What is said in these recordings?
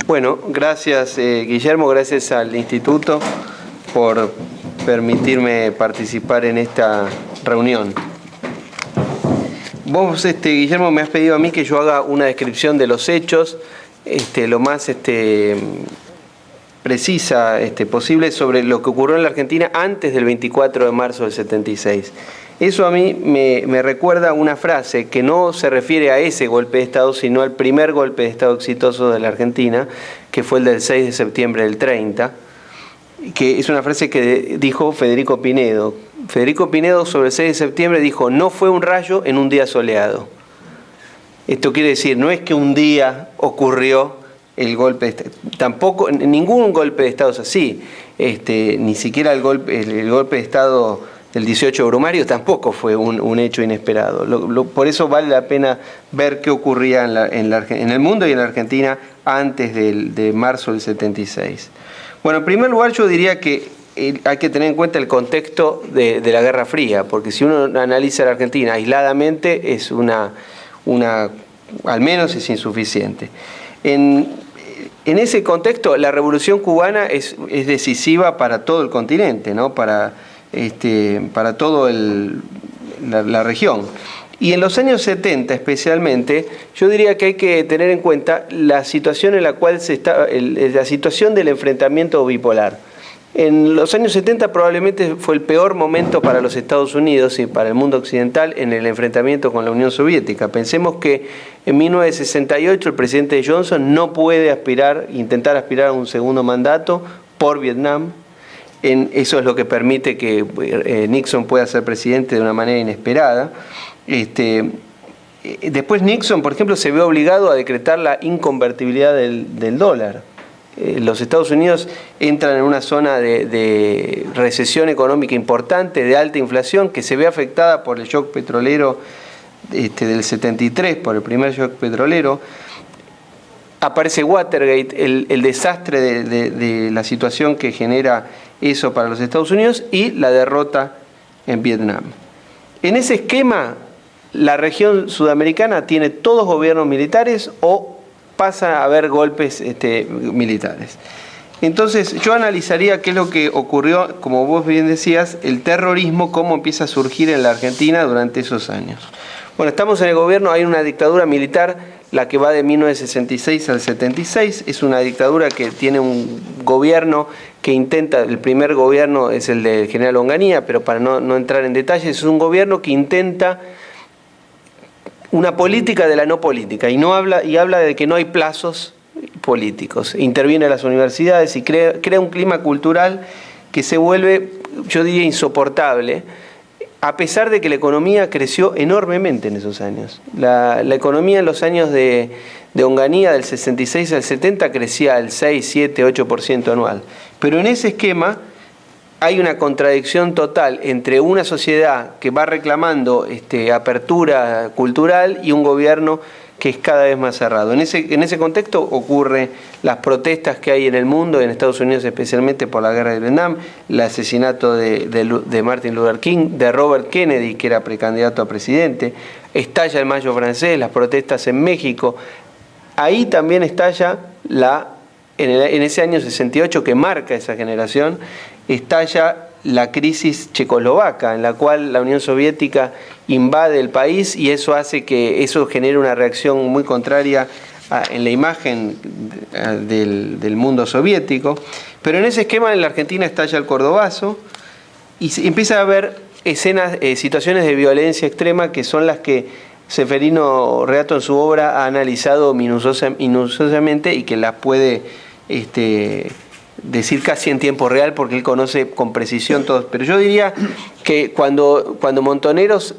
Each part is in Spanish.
Bueno, gracias Guillermo, gracias al Instituto por permitirme participar en esta reunión. Vos, Guillermo, me has pedido a mí que yo haga una descripción de los hechos, lo más precisa posible sobre lo que ocurrió en la Argentina antes del 24 de marzo del 76. Eso a mí me recuerda una frase que no se refiere a ese golpe de Estado, sino al primer golpe de Estado exitoso de la Argentina, que fue el del 6 de septiembre del 30, que es una frase que dijo Federico Pinedo. Federico Pinedo sobre el 6 de septiembre dijo: no fue un rayo en un día soleado. Esto quiere decir, no es que un día ocurrió el golpe de Estado, tampoco, ningún golpe de Estado es así, ni siquiera el golpe de Estado del 18 de Brumario tampoco fue un hecho inesperado. Por eso vale la pena ver qué ocurría en el mundo y en la Argentina antes de marzo del 76. Bueno, en primer lugar yo diría que hay que tener en cuenta el contexto de la Guerra Fría, porque si uno analiza la Argentina aisladamente es al menos es insuficiente. En ese contexto, la Revolución Cubana es decisiva para todo el continente, ¿no? Para toda la región. Y en los años 70 especialmente, yo diría que hay que tener en cuenta la situación en la cual la situación del enfrentamiento bipolar. En los años 70 probablemente fue el peor momento para los Estados Unidos y para el mundo occidental en el enfrentamiento con la Unión Soviética. Pensemos que en 1968 el presidente Johnson no puede intentar aspirar a un segundo mandato por Vietnam. Eso es lo que permite que Nixon pueda ser presidente de una manera inesperada. Después Nixon, por ejemplo, se ve obligado a decretar la inconvertibilidad del dólar. Los Estados Unidos entran en una zona de recesión económica importante, de alta inflación, que se ve afectada por el shock petrolero del 73, por el primer shock petrolero. Aparece Watergate, el desastre de la situación que genera eso para los Estados Unidos, y la derrota en Vietnam. En ese esquema, la región sudamericana tiene todos gobiernos militares o pasa a haber golpes militares. Entonces yo analizaría qué es lo que ocurrió, como vos bien decías, el terrorismo, cómo empieza a surgir en la Argentina durante esos años. Bueno, estamos en el gobierno, hay una dictadura militar, la que va de 1966 al 76, es una dictadura que tiene un gobierno que intenta, el primer gobierno es el del general Onganía, pero para no entrar en detalles, es un gobierno que intenta una política de la no política, habla de que no hay plazos políticos. Interviene en las universidades y crea un clima cultural que se vuelve, yo diría, insoportable, a pesar de que la economía creció enormemente en esos años. La economía en los años de Onganía, del 66 al 70, crecía al 6, 7, 8% anual. Pero en ese esquema hay una contradicción total entre una sociedad que va reclamando apertura cultural y un gobierno que es cada vez más cerrado. En ese contexto ocurren las protestas que hay en el mundo, en Estados Unidos especialmente por la guerra de Vietnam, el asesinato de Martin Luther King, de Robert Kennedy, que era precandidato a presidente, estalla el Mayo francés, las protestas en México. Ahí también estalla en ese año 68 que marca esa generación, estalla la crisis checoslovaca, en la cual la Unión Soviética invade el país y eso hace que eso genere una reacción muy contraria en la imagen del mundo soviético. Pero en ese esquema en la Argentina estalla el Cordobazo y empieza a haber situaciones de violencia extrema que son las que Ceferino Reato en su obra ha analizado minuciosamente y que las puede decir casi en tiempo real porque él conoce con precisión todo. Pero yo diría que cuando Montoneros,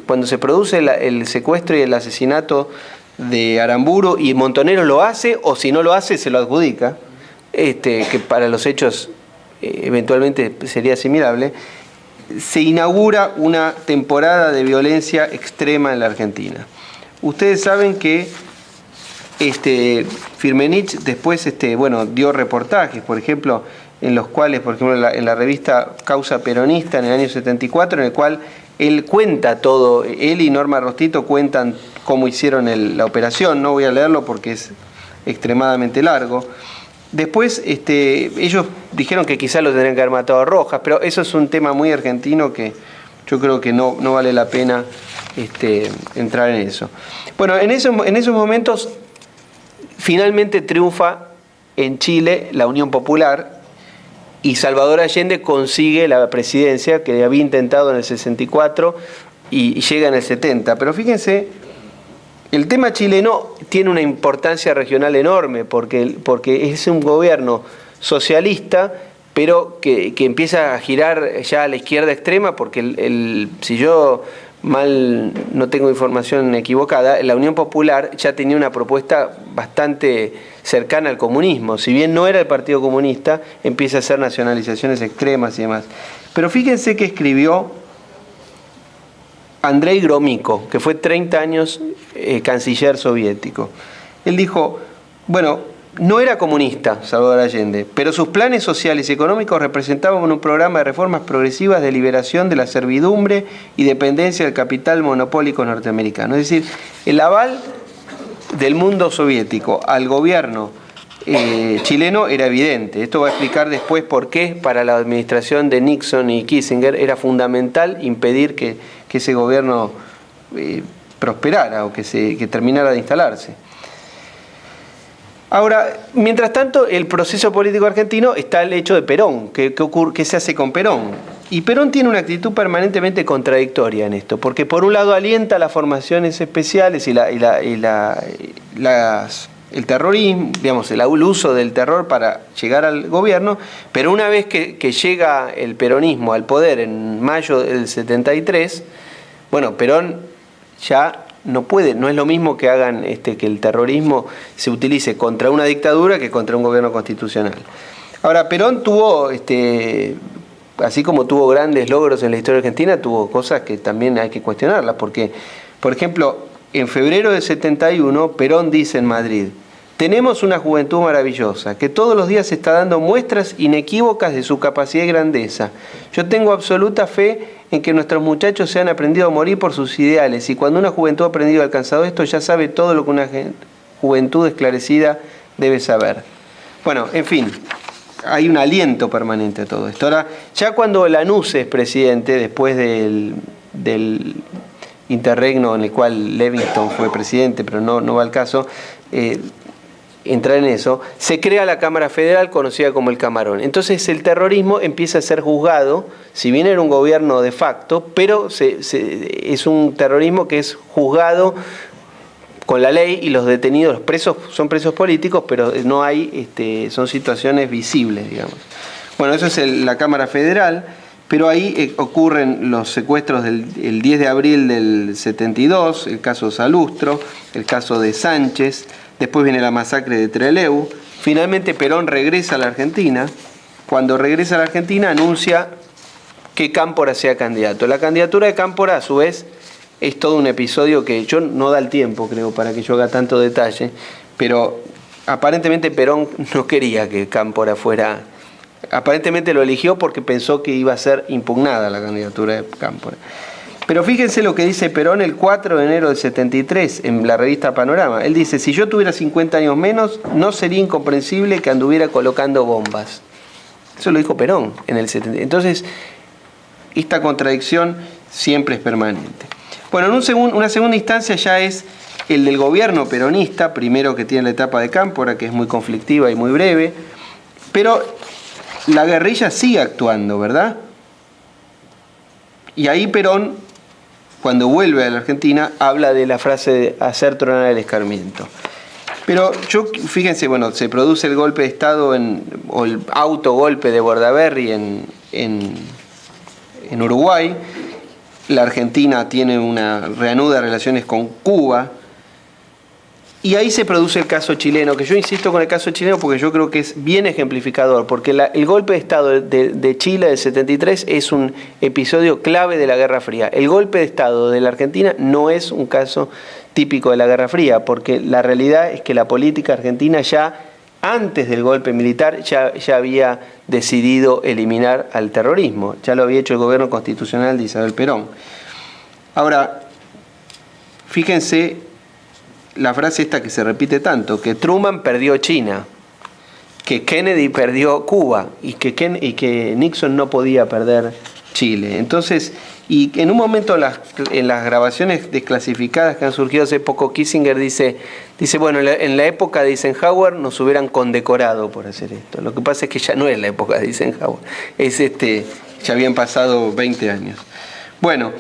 cuando se produce el secuestro y el asesinato de Aramburu y Montoneros lo hace, o si no lo hace se lo adjudica, que para los hechos eventualmente sería asimilable, se inaugura una temporada de violencia extrema en la Argentina. Ustedes saben que Firmenich después dio reportajes, por ejemplo, en los cuales, por ejemplo, en la revista Causa Peronista en el año 74, en el cual él cuenta todo, él y Norma Rostito cuentan cómo hicieron la operación. No voy a leerlo porque es extremadamente largo. Después ellos dijeron que quizás lo tendrían que haber matado a Rojas, pero eso es un tema muy argentino que yo creo que no vale la pena entrar en eso. Bueno, en esos momentos finalmente triunfa en Chile la Unión Popular y Salvador Allende consigue la presidencia que había intentado en el 64 y llega en el 70. Pero fíjense, el tema chileno tiene una importancia regional enorme porque es un gobierno socialista, pero que empieza a girar ya a la izquierda extrema, porque si yo mal no tengo información equivocada, la Unión Popular ya tenía una propuesta bastante cercana al comunismo. Si bien no era el Partido Comunista, empieza a hacer nacionalizaciones extremas y demás. Pero fíjense que escribió Andrei Gromyko, que fue 30 años canciller soviético. Él dijo, bueno, no era comunista Salvador Allende, pero sus planes sociales y económicos representaban un programa de reformas progresivas de liberación de la servidumbre y dependencia del capital monopólico norteamericano. Es decir, el aval del mundo soviético al gobierno chileno era evidente. Esto va a explicar después por qué para la administración de Nixon y Kissinger era fundamental impedir que ese gobierno prosperara o que terminara de instalarse. Ahora, mientras tanto, el proceso político argentino está el hecho de Perón. ¿Qué se hace con Perón? Y Perón tiene una actitud permanentemente contradictoria en esto, porque por un lado alienta las formaciones especiales y el terrorismo, digamos, el uso del terror para llegar al gobierno, pero una vez que llega el peronismo al poder en mayo del 73, bueno, Perón ya no puede, no es lo mismo que hagan que el terrorismo se utilice contra una dictadura que contra un gobierno constitucional. Ahora, Perón tuvo, así como tuvo grandes logros en la historia argentina, tuvo cosas que también hay que cuestionarlas, porque, por ejemplo, en febrero del 71, Perón dice en Madrid: tenemos una juventud maravillosa, que todos los días está dando muestras inequívocas de su capacidad y grandeza. Yo tengo absoluta fe en que nuestros muchachos se han aprendido a morir por sus ideales, y cuando una juventud ha aprendido y alcanzado esto, ya sabe todo lo que una juventud esclarecida debe saber. Bueno, en fin, hay un aliento permanente a todo esto. Ahora, ya cuando Lanús es presidente, después del interregno en el cual Livingston fue presidente, pero no va al caso, entrar en eso, se crea la Cámara Federal, conocida como el Camarón. Entonces el terrorismo empieza a ser juzgado, si bien era un gobierno de facto, pero es un terrorismo que es juzgado con la ley, y los detenidos, los presos, son presos políticos, pero no hay, son situaciones visibles, digamos. Bueno, eso es la Cámara Federal, pero ahí ocurren los secuestros el 10 de abril del 72, el caso Salustro, el caso de Sánchez. Después viene la masacre de Trelew. Finalmente Perón regresa a la Argentina. Cuando regresa a la Argentina anuncia que Cámpora sea candidato. La candidatura de Cámpora, a su vez, es todo un episodio que yo no da el tiempo, creo, para que yo haga tanto detalle, pero aparentemente Perón no quería que Cámpora fuera... Aparentemente lo eligió porque pensó que iba a ser impugnada la candidatura de Cámpora. Pero fíjense lo que dice Perón el 4 de enero del 73 en la revista Panorama. Él dice: si yo tuviera 50 años menos, no sería incomprensible que anduviera colocando bombas. Eso lo dijo Perón en el 70. Entonces, esta contradicción siempre es permanente. Bueno, una segunda instancia ya es el del gobierno peronista, primero, que tiene la etapa de Cámpora, que es muy conflictiva y muy breve, pero la guerrilla sigue actuando, ¿verdad? Y ahí Perón, cuando vuelve a la Argentina, habla de la frase de hacer tronar el escarmiento. Pero fíjense, bueno, se produce el golpe de Estado o el autogolpe de Bordaberry en Uruguay. La Argentina reanuda relaciones con Cuba. Y ahí se produce el caso chileno, que yo insisto con el caso chileno porque yo creo que es bien ejemplificador, porque el golpe de Estado de Chile del 73 es un episodio clave de la Guerra Fría. El golpe de Estado de la Argentina no es un caso típico de la Guerra Fría, porque la realidad es que la política argentina ya antes del golpe militar ya había decidido eliminar al terrorismo. Ya lo había hecho el gobierno constitucional de Isabel Perón. Ahora, fíjense la frase esta que se repite tanto, que Truman perdió China, que Kennedy perdió Cuba y que Nixon no podía perder Chile. Entonces, y en un momento en las grabaciones desclasificadas que han surgido hace poco, Kissinger dice bueno, en la época de Eisenhower nos hubieran condecorado por hacer esto. Lo que pasa es que ya no es la época de Eisenhower, ya habían pasado 20 años. Bueno,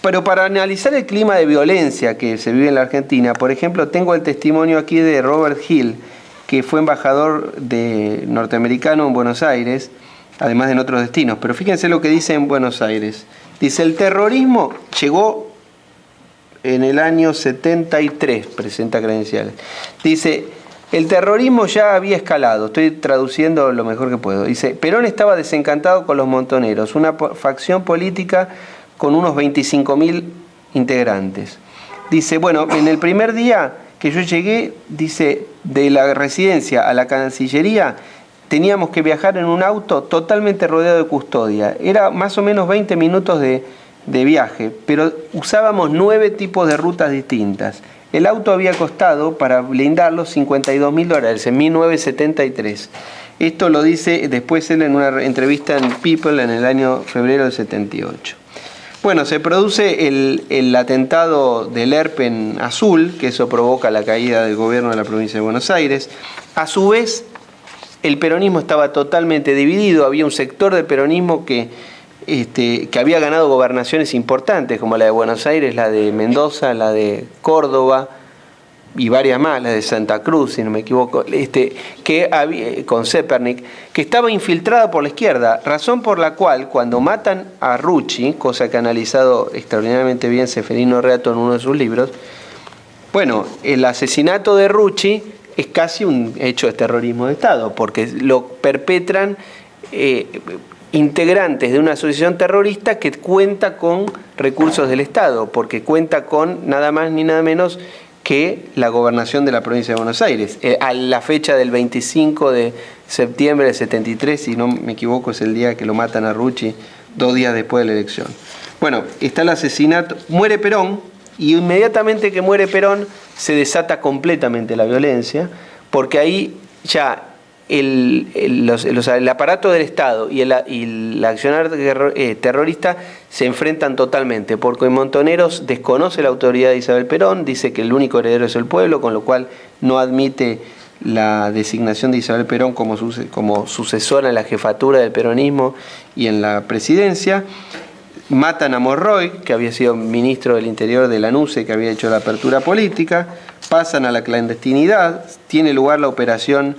pero para analizar el clima de violencia que se vive en la Argentina, por ejemplo, tengo el testimonio aquí de Robert Hill, que fue embajador norteamericano en Buenos Aires, además de en otros destinos. Pero fíjense lo que dice en Buenos Aires. Dice, el terrorismo llegó en el año 73, presenta credenciales. Dice, el terrorismo ya había escalado, estoy traduciendo lo mejor que puedo. Dice, Perón estaba desencantado con los montoneros, una facción política con unos 25.000 integrantes. Dice, bueno, en el primer día que yo llegué, dice, de la residencia a la Cancillería, teníamos que viajar en un auto totalmente rodeado de custodia. Era más o menos 20 minutos de viaje, pero usábamos 9 tipos de rutas distintas. El auto había costado, para blindarlo, $52.000 en 1973. Esto lo dice después él en una entrevista en People en el año febrero del 78. Bueno, se produce el atentado del ERP en Azul, que eso provoca la caída del gobierno de la provincia de Buenos Aires. A su vez, el peronismo estaba totalmente dividido, había un sector del peronismo que había ganado gobernaciones importantes, como la de Buenos Aires, la de Mendoza, la de Córdoba y varias más, la de Santa Cruz, si no me equivoco, que había, con Zepernik, que estaba infiltrada por la izquierda, razón por la cual cuando matan a Rucci, cosa que ha analizado extraordinariamente bien Seferino Reato en uno de sus libros, bueno, el asesinato de Rucci es casi un hecho de terrorismo de Estado, porque lo perpetran integrantes de una asociación terrorista que cuenta con recursos del Estado, porque cuenta con nada más ni nada menos que la gobernación de la provincia de Buenos Aires. A la fecha del 25 de septiembre del 73, si no me equivoco, es el día que lo matan a Rucci, 2 días después de la elección. Bueno, está el asesinato, muere Perón, y inmediatamente que muere Perón se desata completamente la violencia, porque ahí ya el aparato del Estado y el accionar terrorista se enfrentan totalmente, porque Montoneros desconoce la autoridad de Isabel Perón, dice que el único heredero es el pueblo, con lo cual no admite la designación de Isabel Perón como sucesora en la jefatura del peronismo y en la presidencia. Matan a Monroy, que había sido ministro del Interior de la NUCE, que había hecho la apertura política, pasan a la clandestinidad, tiene lugar la operación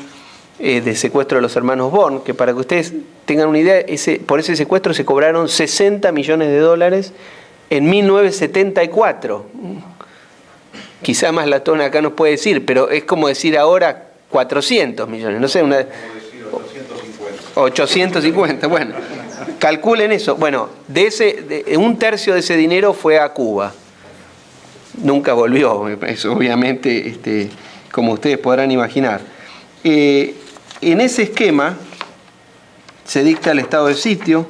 de secuestro de los hermanos Born, que para que ustedes tengan una idea, por ese secuestro se cobraron $60 millones en 1974. Quizá más Latón acá nos puede decir, pero es como decir ahora 400 millones, no sé, 850, bueno. Calculen eso. Bueno, un tercio de ese dinero fue a Cuba. Nunca volvió, eso obviamente, como ustedes podrán imaginar. En ese esquema se dicta el estado de sitio.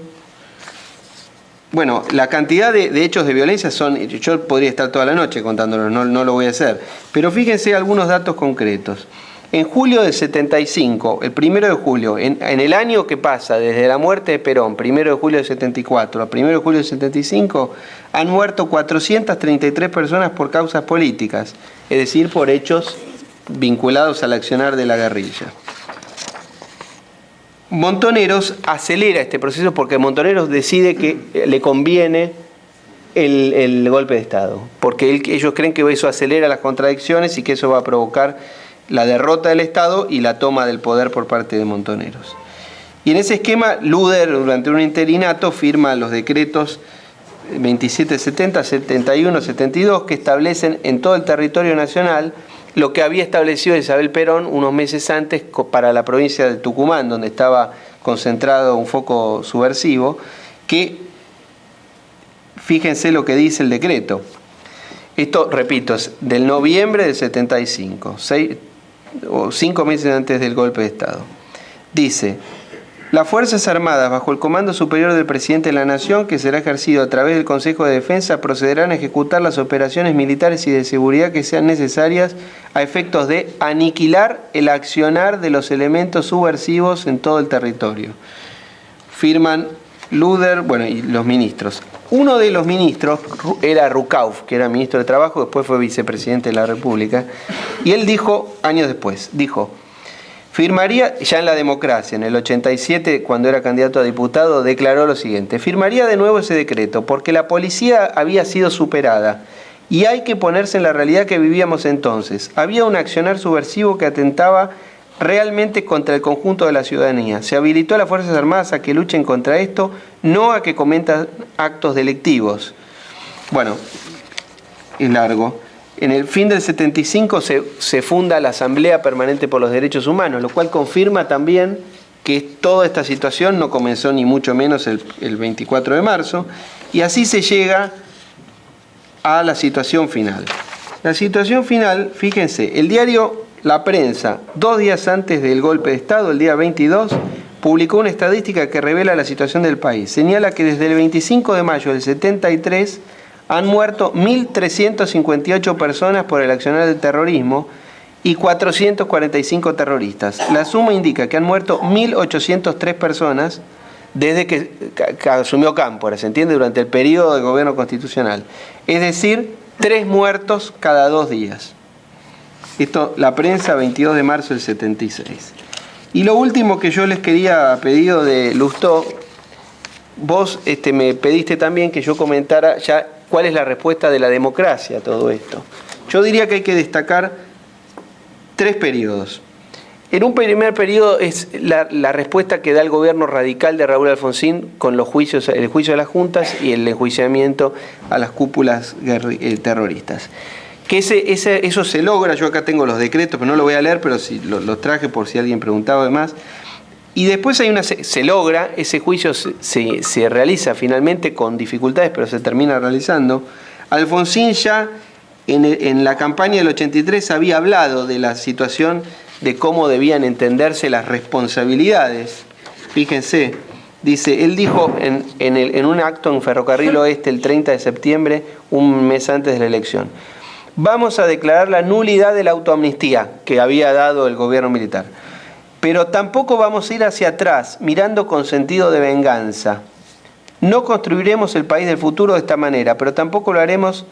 Bueno, la cantidad de hechos de violencia yo podría estar toda la noche contándolos, no lo voy a hacer. Pero fíjense algunos datos concretos. En julio del 75, el 1 de julio, en el año que pasa desde la muerte de Perón, 1 de julio del 74 a 1 de julio del 75, han muerto 433 personas por causas políticas, es decir, por hechos vinculados al accionar de la guerrilla. Montoneros acelera este proceso porque Montoneros decide que le conviene el golpe de Estado, porque ellos creen que eso acelera las contradicciones y que eso va a provocar la derrota del Estado y la toma del poder por parte de Montoneros. Y en ese esquema, Luder, durante un interinato, firma los decretos 2770, 71, 72, que establecen en todo el territorio nacional lo que había establecido Isabel Perón unos meses antes para la provincia de Tucumán, donde estaba concentrado un foco subversivo, que, fíjense lo que dice el decreto. Esto, repito, es del noviembre del 75, 5 meses antes del golpe de Estado. Dice, Las Fuerzas Armadas, bajo el comando superior del Presidente de la Nación, que será ejercido a través del Consejo de Defensa, procederán a ejecutar las operaciones militares y de seguridad que sean necesarias a efectos de aniquilar el accionar de los elementos subversivos en todo el territorio. Firman Luder, y los ministros. Uno de los ministros era Rukauf, que era ministro de Trabajo, después fue vicepresidente de la República, y él dijo, años después, firmaría, ya en la democracia, en el 87, cuando era candidato a diputado, declaró lo siguiente: firmaría de nuevo ese decreto, porque la policía había sido superada, y hay que ponerse en la realidad que vivíamos entonces. Había un accionar subversivo que atentaba realmente contra el conjunto de la ciudadanía. Se habilitó a las Fuerzas Armadas a que luchen contra esto, no a que cometan actos delictivos. Bueno, es largo. En el fin del 75 se funda la Asamblea Permanente por los Derechos Humanos, lo cual confirma también que toda esta situación no comenzó ni mucho menos el 24 de marzo, y así se llega a la situación final. La situación final, fíjense, el diario La Prensa, 2 días antes del golpe de Estado, el día 22, publicó una estadística que revela la situación del país. Señala que desde el 25 de mayo del 73 han muerto 1.358 personas por el accionar del terrorismo y 445 terroristas. La suma indica que han muerto 1.803 personas desde que asumió Cámpora, ¿se entiende?, durante el periodo de gobierno constitucional. Es decir, 3 muertos cada 2 días. Esto, La Prensa, 22 de marzo del 76. Y lo último que yo les quería, a pedido de Lustó, vos me pediste también que yo comentara ya cuál es la respuesta de la democracia a todo esto. Yo diría que hay que destacar 3 periodos. En un primer periodo es la respuesta que da el gobierno radical de Raúl Alfonsín con los juicios, el juicio de las juntas y el enjuiciamiento a las cúpulas terroristas. Que eso se logra, yo acá tengo los decretos, pero no lo voy a leer, pero sí los traje por si alguien preguntaba además. Y después se logra, ese juicio se realiza finalmente con dificultades, pero se termina realizando. Alfonsín ya en la campaña del 83 había hablado de la situación de cómo debían entenderse las responsabilidades. Fíjense, él dijo en un acto en Ferrocarril Oeste el 30 de septiembre, un mes antes de la elección: vamos a declarar la nulidad de la autoamnistía que había dado el gobierno militar. Pero tampoco vamos a ir hacia atrás, mirando con sentido de venganza. No construiremos el país del futuro de esta manera, pero tampoco lo haremos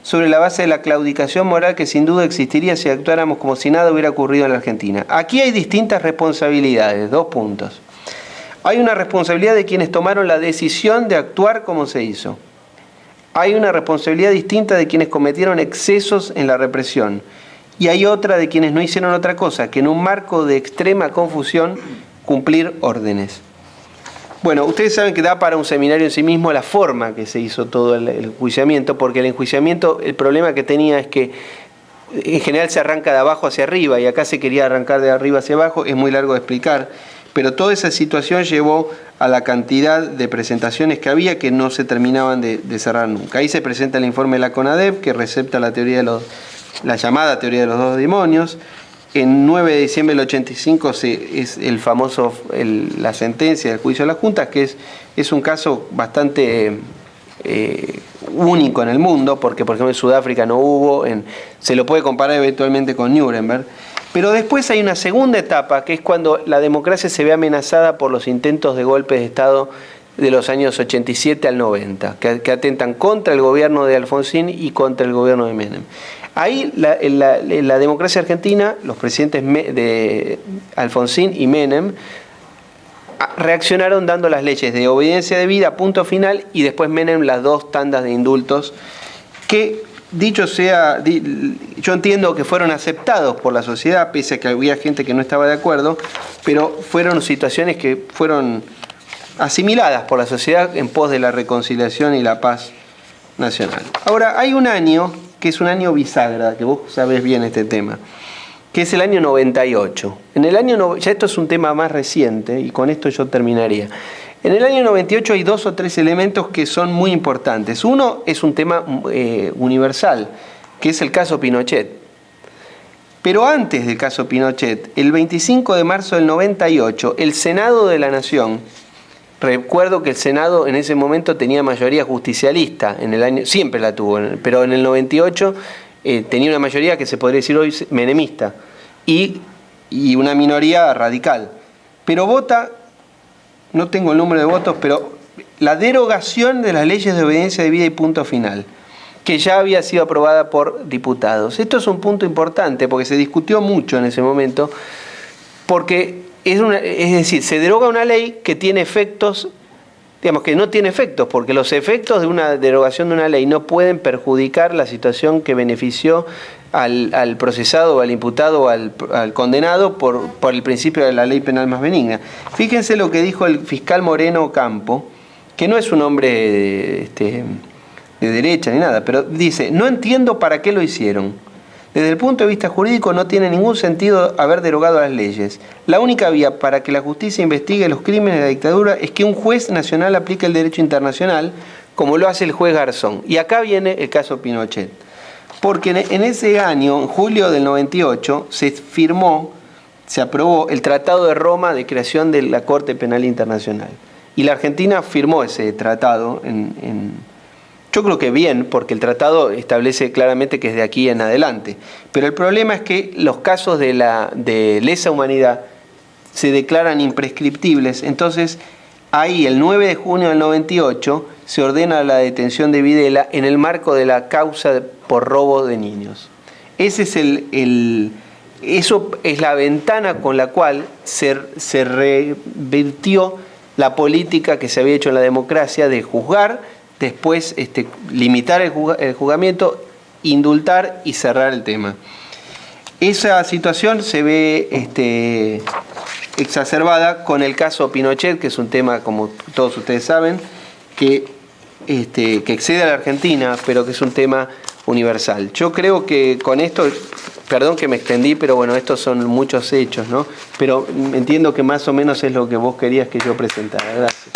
sobre la base de la claudicación moral que sin duda existiría si actuáramos como si nada hubiera ocurrido en la Argentina. Aquí hay distintas responsabilidades, 2 puntos. Hay una responsabilidad de quienes tomaron la decisión de actuar como se hizo. Hay una responsabilidad distinta de quienes cometieron excesos en la represión. Y hay otra de quienes no hicieron otra cosa que en un marco de extrema confusión cumplir órdenes. Bueno, ustedes saben que da para un seminario en sí mismo la forma que se hizo todo el enjuiciamiento, porque el enjuiciamiento, el problema que tenía es que en general se arranca de abajo hacia arriba y acá se quería arrancar de arriba hacia abajo, es muy largo de explicar, pero toda esa situación llevó a la cantidad de presentaciones que había que no se terminaban de cerrar nunca. Ahí se presenta el informe de la CONADEP que recepta la llamada teoría de los 2 demonios. En 9 de diciembre del 85 es la sentencia del juicio de las juntas, que es un caso bastante único en el mundo, porque por ejemplo en Sudáfrica no hubo, se lo puede comparar eventualmente con Nuremberg. Pero después hay una segunda etapa, que es cuando la democracia se ve amenazada por los intentos de golpe de Estado de los años 87 al 90, que atentan contra el gobierno de Alfonsín y contra el gobierno de Menem. Ahí la democracia argentina, los presidentes de Alfonsín y Menem, reaccionaron dando las leyes de obediencia debida, punto final, y después Menem las 2 tandas de indultos que, dicho sea, yo entiendo que fueron aceptados por la sociedad, pese a que había gente que no estaba de acuerdo, pero fueron situaciones que fueron asimiladas por la sociedad en pos de la reconciliación y la paz nacional. Ahora, hay un año que es un año bisagra, que vos sabés bien este tema, que es el año 98. Ya esto es un tema más reciente, y con esto yo terminaría. En el año 98 hay 2 o 3 elementos que son muy importantes. Uno es un tema universal, que es el caso Pinochet. Pero antes del caso Pinochet, el 25 de marzo del 98, el Senado de la Nación, recuerdo que el Senado en ese momento tenía mayoría justicialista, en el año, siempre la tuvo, pero en el 98 tenía una mayoría que se podría decir hoy menemista, y una minoría radical. Pero vota, no tengo el número de votos, pero la derogación de las leyes de obediencia debida y punto final, que ya había sido aprobada por diputados. Esto es un punto importante porque se discutió mucho en ese momento, porque es decir, se deroga una ley que tiene efectos, digamos que no tiene efectos, porque los efectos de una derogación de una ley no pueden perjudicar la situación que benefició al procesado, al imputado o al condenado por el principio de la ley penal más benigna. Fíjense lo que dijo el fiscal Moreno Campo, que no es un hombre de derecha ni nada, pero dice: no entiendo para qué lo hicieron. Desde el punto de vista jurídico no tiene ningún sentido haber derogado las leyes. La única vía para que la justicia investigue los crímenes de la dictadura es que un juez nacional aplique el derecho internacional, como lo hace el juez Garzón. Y acá viene el caso Pinochet. Porque en ese año, en julio del 98, se aprobó el Tratado de Roma de creación de la Corte Penal Internacional. Y la Argentina firmó ese tratado yo creo que bien, porque el tratado establece claramente que es de aquí en adelante. Pero el problema es que los casos de lesa humanidad se declaran imprescriptibles. Entonces, ahí, el 9 de junio del 98, se ordena la detención de Videla en el marco de la causa por robo de niños. Ese es eso es la ventana con la cual se revirtió la política que se había hecho en la democracia de juzgar, después limitar el juzgamiento, indultar y cerrar el tema. Esa situación se ve exacerbada con el caso Pinochet, que es un tema, como todos ustedes saben, que excede a la Argentina, pero que es un tema universal. Yo creo que con esto, perdón que me extendí, pero bueno, estos son muchos hechos, ¿no? Pero entiendo que más o menos es lo que vos querías que yo presentara. Gracias.